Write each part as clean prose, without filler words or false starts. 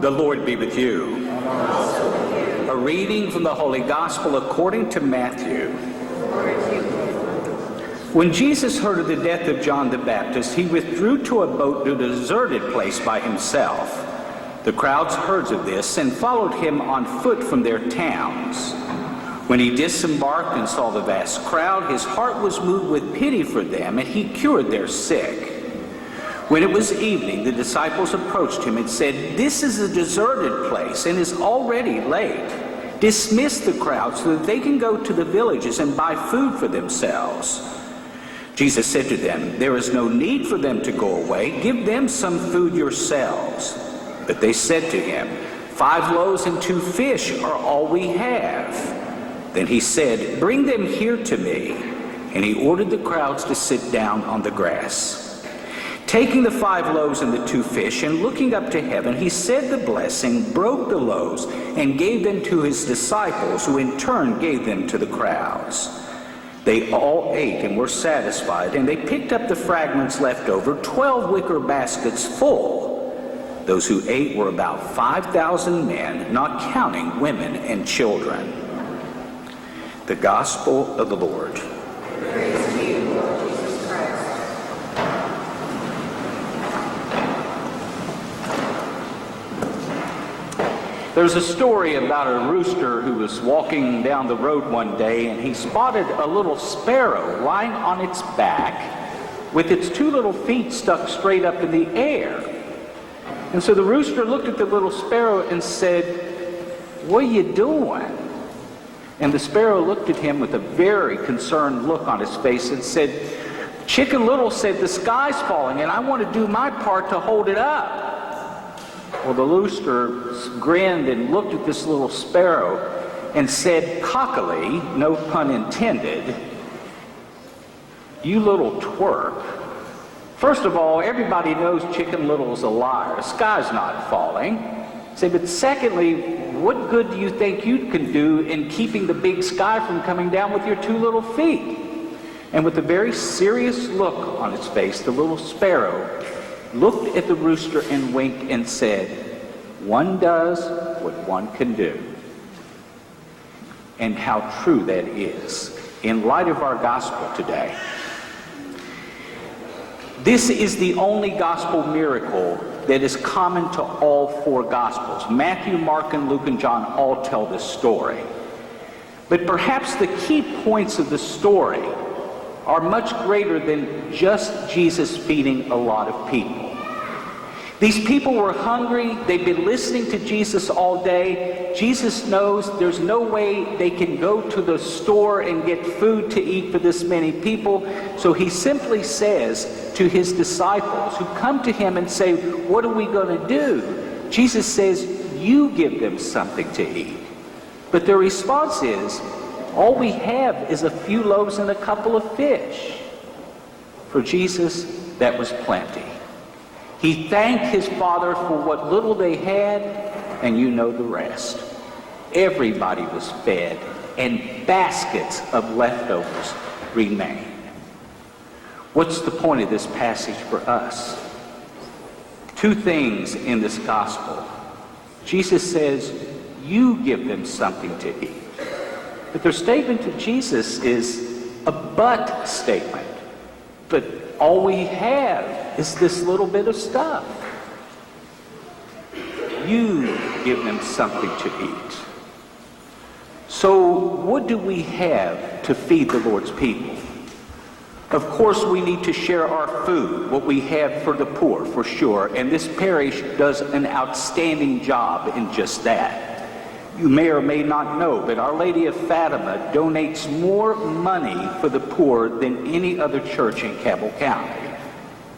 The Lord be with you. A reading from the Holy Gospel according to Matthew. When Jesus heard of the death of John the Baptist, he withdrew to a boat to a deserted place by himself. The crowds heard of this and followed him on foot from their towns. When he disembarked and saw the vast crowd, his heart was moved with pity for them, and he cured their sick. When it was evening, the disciples approached him and said, "This is a deserted place and is already late. Dismiss the crowd so that they can go to the villages and buy food for themselves." Jesus said to them, "There is no need for them to go away. Give them some food yourselves." But they said to him, 5 loaves and 2 fish are all we have." Then he said, "Bring them here to me." And he ordered the crowds to sit down on the grass. Taking the 5 loaves and the 2 fish, and looking up to heaven, he said the blessing, broke the loaves, and gave them to his disciples, who in turn gave them to the crowds. They all ate and were satisfied, and they picked up the fragments left over, 12 wicker baskets full. Those who ate were about 5,000 men, not counting women and children. The Gospel of the Lord. Praise to you, Lord Jesus Christ. There's a story about a rooster who was walking down the road one day, and he spotted a little sparrow lying on its back with its 2 little feet stuck straight up in the air. And so the rooster looked at the little sparrow and said, "What are you doing?" And the sparrow looked at him with a very concerned look on his face and said, "Chicken Little said the sky's falling, and I want to do my part to hold it up." Well, the rooster grinned and looked at this little sparrow and said cockily, no pun intended, "You little twerp. First of all, everybody knows Chicken Little is a liar. The sky's not falling." Say, but secondly, what good do you think you can do in keeping the big sky from coming down with your 2 little feet? And with a very serious look on his face, the little sparrow looked at the rooster and winked and said, "One does what one can do." And how true that is in light of our gospel today. This is the only gospel miracle that is common to all 4 gospels. Matthew, Mark, and Luke, and John all tell this story. But perhaps the key points of the story are much greater than just Jesus feeding a lot of people. These people were hungry. They've been listening to Jesus all day. Jesus knows there's no way they can go to the store and get food to eat for this many people. So he simply says to his disciples who come to him and say, "What are we going to do?" Jesus says, "You give them something to eat." But their response is, "All we have is a few loaves and a couple of fish." For Jesus, that was plenty. He thanked his Father for what little they had, and you know the rest. Everybody was fed, and baskets of leftovers remained. What's the point of this passage for us? 2 things in this gospel. Jesus says, "You give them something to eat." But their statement to Jesus is a but statement. But all we have is this little bit of stuff. You give them something to eat. So what do we have to feed the Lord's people? Of course, we need to share our food, what we have for the poor, for sure. And this parish does an outstanding job in just that. You may or may not know, but Our Lady of Fatima donates more money for the poor than any other church in Cabell County.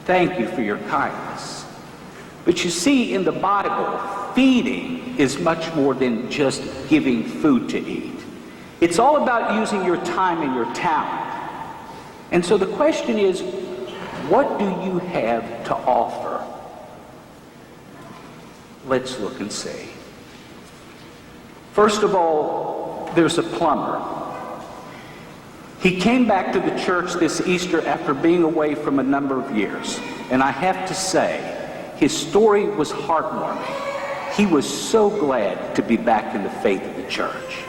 Thank you for your kindness. But you see, in the Bible, feeding is much more than just giving food to eat. It's all about using your time and your talent. And so the question is, what do you have to offer? Let's look and see. First of all, there's a plumber. He came back to the church this Easter after being away from a number of years. And I have to say, his story was heartwarming. he was so glad to be back in the faith of the church.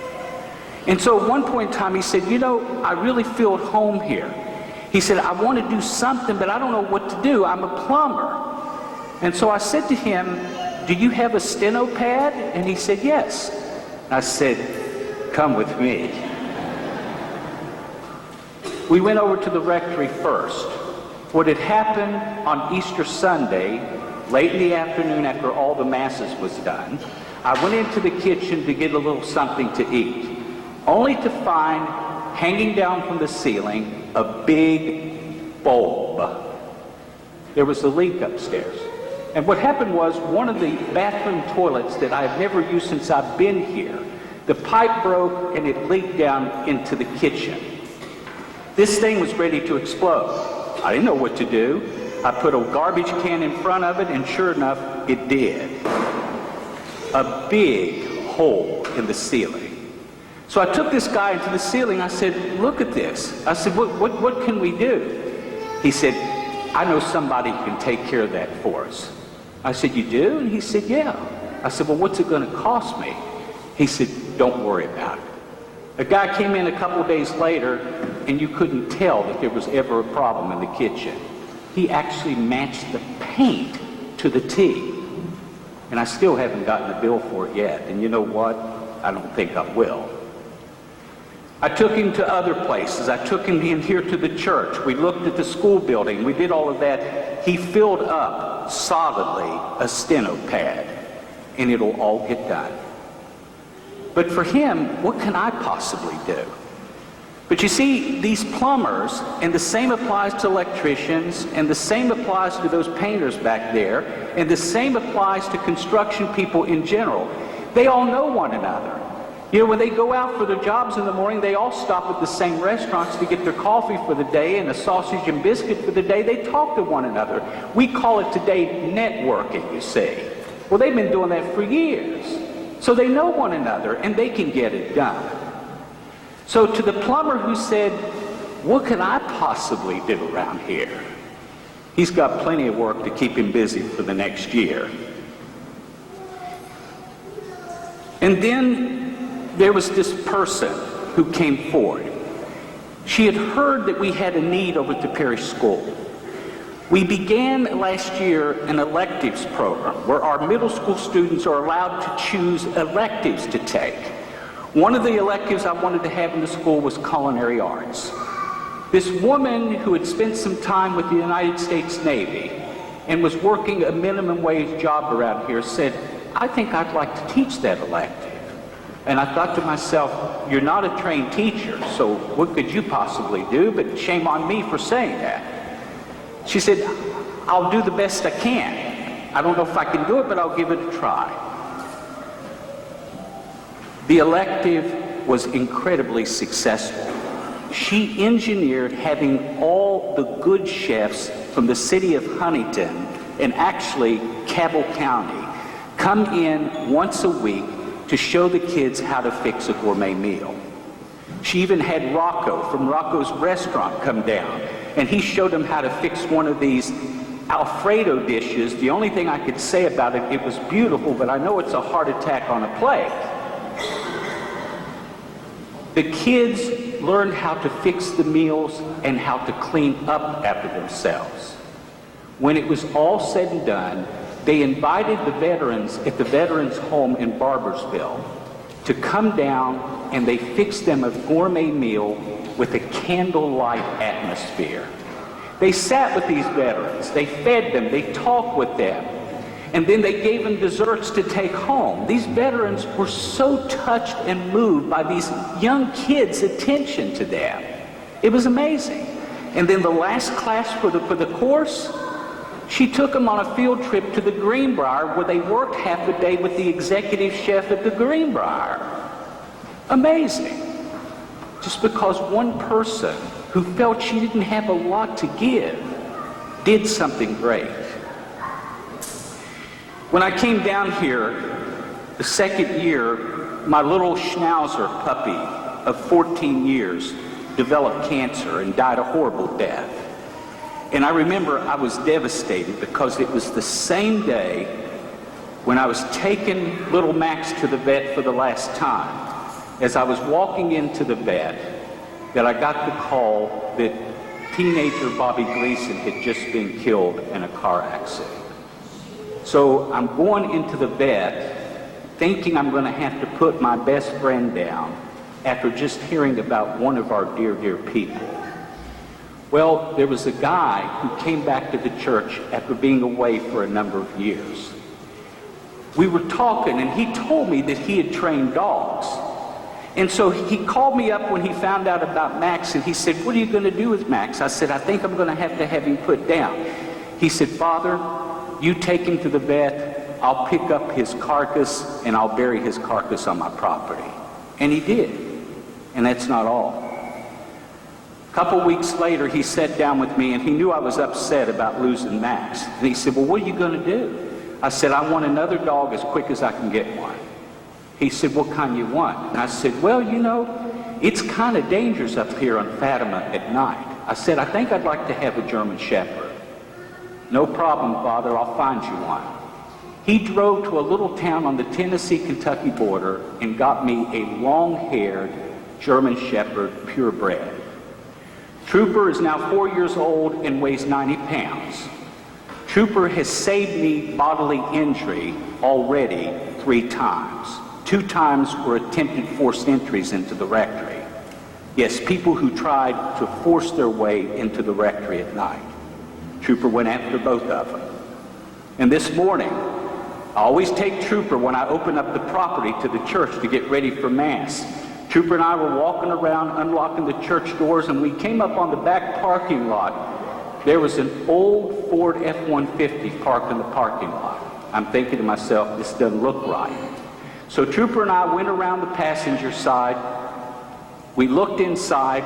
And so at one point in time, he said, you know, I really feel at home here. He said, I want to do something, but I don't know what to do. I'm a plumber. And so I said to him, do you have a steno pad? And he said, yes. I said, come with me. We went over to the rectory first. What had happened on Easter Sunday, late in the afternoon after all the masses was done, I went into the kitchen to get a little something to eat, only to find hanging down from the ceiling a big bulb. There was a leak upstairs. And what happened was one of the bathroom toilets that I've never used since I've been here, the pipe broke and it leaked down into the kitchen. This thing was ready to explode. I didn't know what to do. I put a garbage can in front of it, and sure enough, it did. A big hole in the ceiling. So I took this guy into the ceiling. I said, look at this. I said, what can we do? He said, I know somebody who can take care of that for us. I said, you do? And he said, yeah. I said, well, what's it going to cost me? He said, don't worry about it. A guy came in a couple of days later, and you couldn't tell that there was ever a problem in the kitchen. He actually matched the paint to the T. And I still haven't gotten a bill for it yet. And you know what? I don't think I will. I took him to other places. I took him in here to the church. We looked at the school building. We did all of that. He filled up solidly a steno pad, and it'll all get done. But for him, what can I possibly do? But you see, these plumbers, and the same applies to electricians, and the same applies to those painters back there, and the same applies to construction people in general. They all know one another. You know, when they go out for their jobs in the morning, they all stop at the same restaurants to get their coffee for the day and a sausage and biscuit for the day. They talk to one another. We call it today networking, you see. Well, they've been doing that for years. So they know one another, and they can get it done. So to the plumber who said, what can I possibly do around here? He's got plenty of work to keep him busy for the next year. And then there was this person who came forward. She had heard that we had a need over at the parish school. We began last year an electives program where our middle school students are allowed to choose electives to take. One of the electives I wanted to have in the school was culinary arts. This woman who had spent some time with the United States Navy and was working a minimum wage job around here said, I think I'd like to teach that elective. And I thought to myself, you're not a trained teacher, so what could you possibly do? But shame on me for saying that. She said, I'll do the best I can. I don't know if I can do it, but I'll give it a try. The elective was incredibly successful. She engineered having all the good chefs from the city of Huntington and actually Cabell County come in once a week to show the kids how to fix a gourmet meal. She even had Rocco from Rocco's restaurant come down, and he showed them how to fix one of these Alfredo dishes. The only thing I could say about it, it was beautiful, but I know it's a heart attack on a plate. The kids learned how to fix the meals and how to clean up after themselves. When it was all said and done, they invited the veterans at the Veterans Home in Barbersville to come down, and they fixed them a gourmet meal with a candlelight atmosphere. They sat with these veterans, they fed them, they talked with them, and then they gave them desserts to take home. These veterans were so touched and moved by these young kids' attention to them. It was amazing. And then the last class for the course, she took them on a field trip to the Greenbrier where they worked half a day with the executive chef at the Greenbrier. Amazing. Just because one person who felt she didn't have a lot to give did something great. When I came down here the second year, my little schnauzer puppy of 14 years developed cancer and died a horrible death. And I remember I was devastated because it was the same day when I was taking little Max to the vet for the last time, as I was walking into the vet, that I got the call that teenager Bobby Gleason had just been killed in a car accident. So I'm going into the vet thinking I'm going to have to put my best friend down after just hearing about one of our dear, dear people. Well, there was a guy who came back to the church after being away for a number of years. We were talking, and he told me that he had trained dogs. And so he called me up when he found out about Max, and he said, "What are you going to do with Max?" I said, "I think I'm going to have him put down." He said, "Father, you take him to the vet, I'll pick up his carcass, and I'll bury his carcass on my property." And he did. And that's not all. A couple weeks later, he sat down with me, and he knew I was upset about losing Max. And he said, "Well, what are you going to do?" I said, "I want another dog as quick as I can get one." He said, "What kind you want?" And I said, "Well, you know, it's kind of dangerous up here on Fatima at night." I said, "I think I'd like to have a German Shepherd." "No problem, Father, I'll find you one." He drove to a little town on the Tennessee-Kentucky border and got me a long-haired German Shepherd, purebred. Trooper is now 4 years old and weighs 90 pounds. Trooper has saved me bodily injury already 3 times. 2 times were attempted forced entries into the rectory. Yes, people who tried to force their way into the rectory at night. Trooper went after both of them. And this morning, I always take Trooper when I open up the property to the church to get ready for Mass. Trooper and I were walking around unlocking the church doors, and we came up on the back parking lot. There was an old Ford F-150 parked in the parking lot. I'm thinking to myself, this doesn't look right. So Trooper and I went around the passenger side. We looked inside.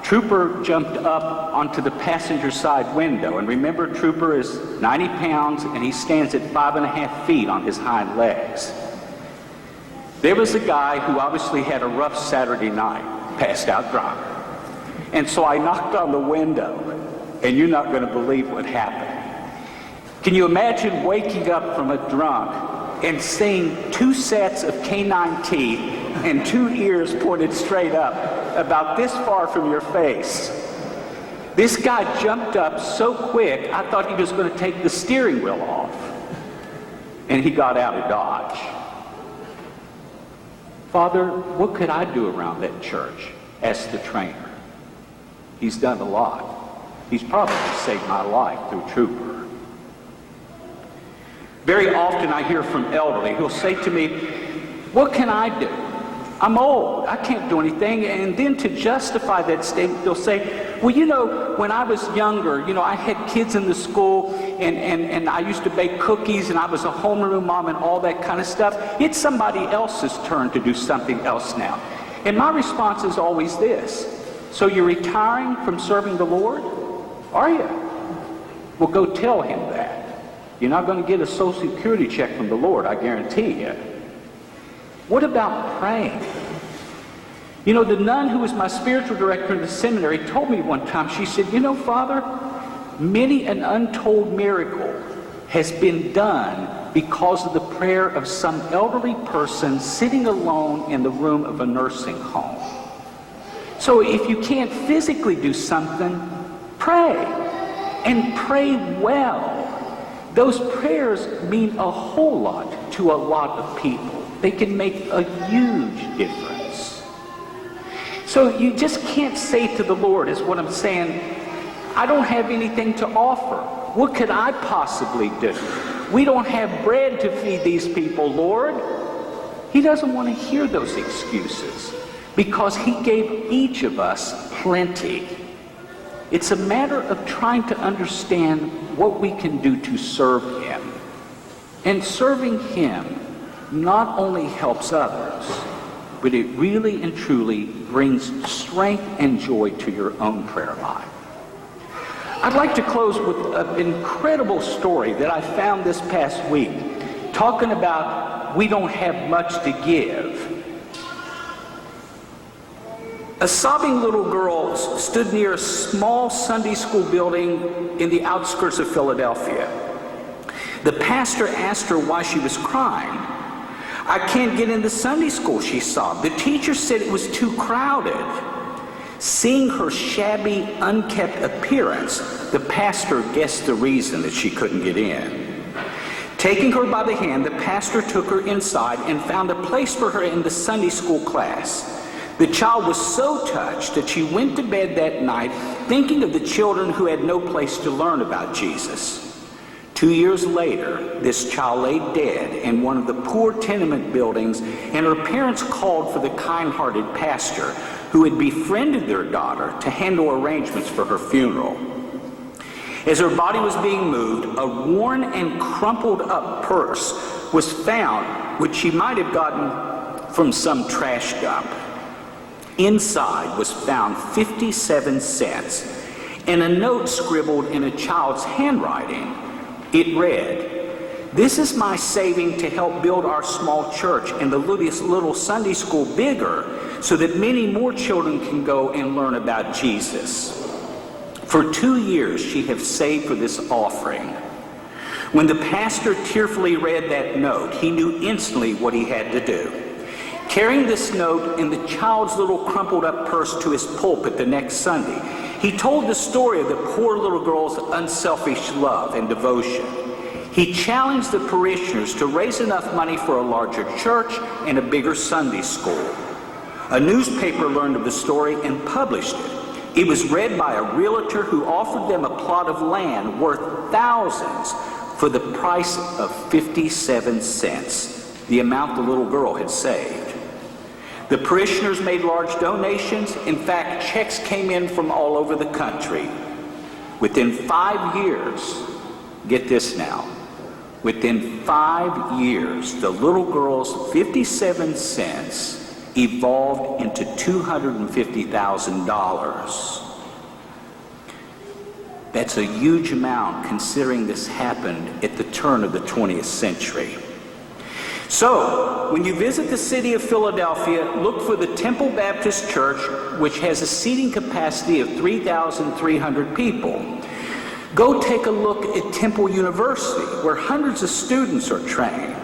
Trooper jumped up onto the passenger side window. And remember, Trooper is 90 pounds, and he stands at 5.5 feet on his hind legs. There was a guy who obviously had a rough Saturday night, passed out drunk. And so I knocked on the window, and you're not going to believe what happened. Can you imagine waking up from a drunk and seeing 2 sets of canine teeth and 2 ears pointed straight up, about this far from your face? This guy jumped up so quick, I thought he was going to take the steering wheel off. And he got out of Dodge. "Father, what could I do around that church?" asked the trainer. He's done a lot. He's probably saved my life through Trooper. Very often I hear from elderly who'll say to me, "What can I do? I'm old. I can't do anything." And then to justify that statement, they'll say, "Well, you know, when I was younger, you know, I had kids in the school, and I used to bake cookies, and I was a homeroom mom and all that kind of stuff. It's somebody else's turn to do something else now." And my response is always this: "So you're retiring from serving the Lord? Are you? Well, go tell him that. You're not going to get a Social Security check from the Lord, I guarantee you." What about praying? You know, the nun who was my spiritual director in the seminary told me one time, she said, "You know, Father, many an untold miracle has been done because of the prayer of some elderly person sitting alone in the room of a nursing home." So if you can't physically do something, pray, and pray well. Those prayers mean a whole lot to a lot of people. They can make a huge difference. So you just can't say to the Lord, is what I'm saying, "I don't have anything to offer. What could I possibly do? We don't have bread to feed these people, Lord." He doesn't want to hear those excuses because he gave each of us plenty. It's a matter of trying to understand what we can do to serve him. And serving him not only helps others, but it really and truly brings strength and joy to your own prayer life. I'd like to close with an incredible story that I found this past week, talking about we don't have much to give. A sobbing little girl stood near a small Sunday school building in the outskirts of Philadelphia. The pastor asked her why she was crying. "I can't get into Sunday school," she sobbed. "The teacher said it was too crowded." Seeing her shabby, unkempt appearance, the pastor guessed the reason that she couldn't get in. Taking her by the hand, the pastor took her inside and found a place for her in the Sunday school class. The child was so touched that she went to bed that night thinking of the children who had no place to learn about Jesus. 2 years later, this child lay dead in one of the poor tenement buildings, and her parents called for the kind-hearted pastor who had befriended their daughter to handle arrangements for her funeral. As her body was being moved, a worn and crumpled up purse was found, which she might have gotten from some trash dump. Inside was found 57 cents and a note scribbled in a child's handwriting. It read, "This is my saving to help build our small church and the little Sunday school bigger so that many more children can go and learn about Jesus. For 2 years she has saved for this offering." When the pastor tearfully read that note, he knew instantly what he had to do. Carrying this note and the child's little crumpled up purse to his pulpit the next Sunday, he told the story of the poor little girl's unselfish love and devotion. He challenged the parishioners to raise enough money for a larger church and a bigger Sunday school. A newspaper learned of the story and published it. It was read by a realtor who offered them a plot of land worth thousands for the price of 57 cents, the amount the little girl had saved. The parishioners made large donations. In fact, checks came in from all over the country. Within 5 years, get this now, within 5 years, the little girl's 57 cents evolved into $250,000. That's a huge amount considering this happened at the turn of the 20th century. So, when you visit the city of Philadelphia, look for the Temple Baptist Church, which has a seating capacity of 3,300 people. Go take a look at Temple University, where hundreds of students are trained.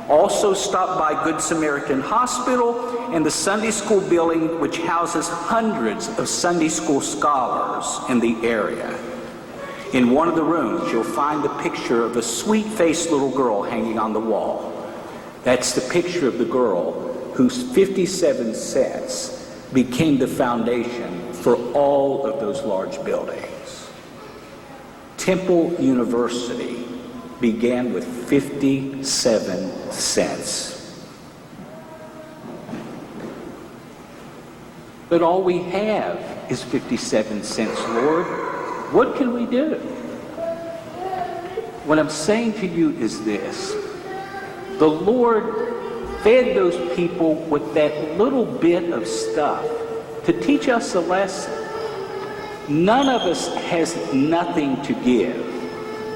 Also stop by Good Samaritan Hospital and the Sunday School building, which houses hundreds of Sunday School scholars in the area. In one of the rooms, you'll find the picture of a sweet-faced little girl hanging on the wall. That's the picture of the girl whose 57 cents became the foundation for all of those large buildings. Temple University began with 57 cents. But all we have is 57 cents, Lord. What can we do? What I'm saying to you is this. The Lord fed those people with that little bit of stuff to teach us a lesson. None of us has nothing to give.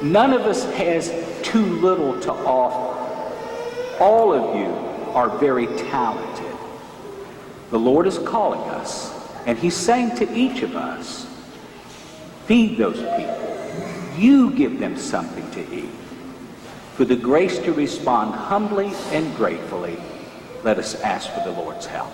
None of us has too little to offer. All of you are very talented. The Lord is calling us, and He's saying to each of us, feed those people. You give them something to eat. For the grace to respond humbly and gratefully, let us ask for the Lord's help.